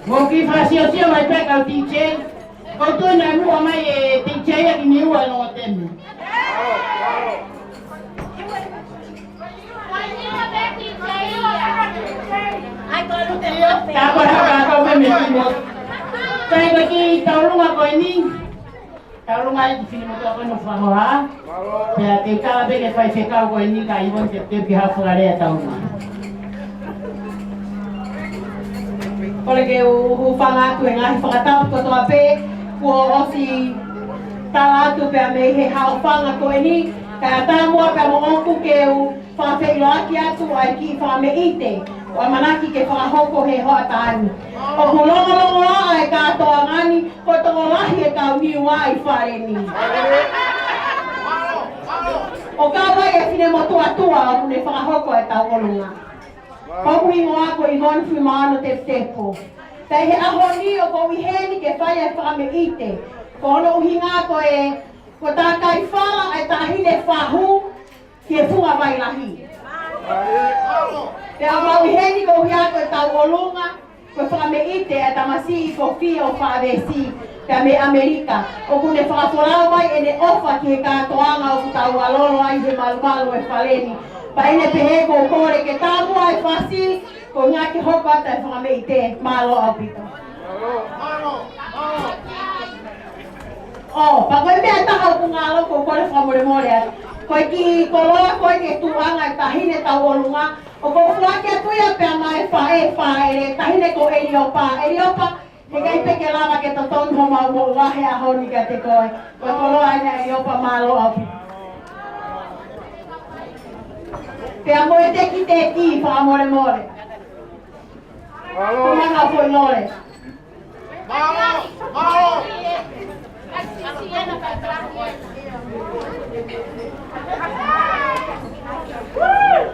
Moki fasio mai peka o teacher. Kau tu na mua mai teacher ya kini ua no tem. Tak apa kau memang mo. Saya bagi tahu lu ngako ini. Tahu lu ngai di sini mo aku no fahoha. Ya kita bagi fai sekau ko ini kai bon tiap ki ha fulare tahu ma. Kole ke u whanga atu e ngahi whakatau ko toa pē, kua osi tala atu pēr me he hao whanga ko e ni, kaya tā mua pēr mo oku ke u whawhewhilo aki atu ai ki whame ite, o manaki ke whakahoko he hoa tāni. O ku longo ai kātoa ngani, ko tongo lahi e kau niua ai whare ni. O ka wai e whine mo tua o kune whakahoko e tau olunga. Koku ingo ako I hon fui maano te tepo. Pei he aho ni o ko heni ke whai e whame ite. Ko ono uhinga ko e, ko tā kai whala e tā hine whahu ki e funga vai lahi. Te ama heni ko uhi ako e tau olunga, ko whame ite e tamasi ko fia o whawesi te me Amerika. O kune whakatorau mai e ne ofa ki he kātoanga o tau alolo ai he malumalu e whaleni. Paine pehe ko kore ke tāmua e whasi, ko ngā ke hoko ata e whakame I te mālo au pito. Pakoe mea taha o ngā loko kore whamore more atu. Koe ki koloa koe ke tuanga e tahine tau olunga, o ko whake atuia pia mai whae tahine ko Eriopa. Eriopa, he kai peke lava ke to tonu homa o wahe a honi ka te koe. Koe koloa ina Eriopa mālo au pito. Pea moe te ki, whaamore more. Kumanga foi lore. Malo! Woo!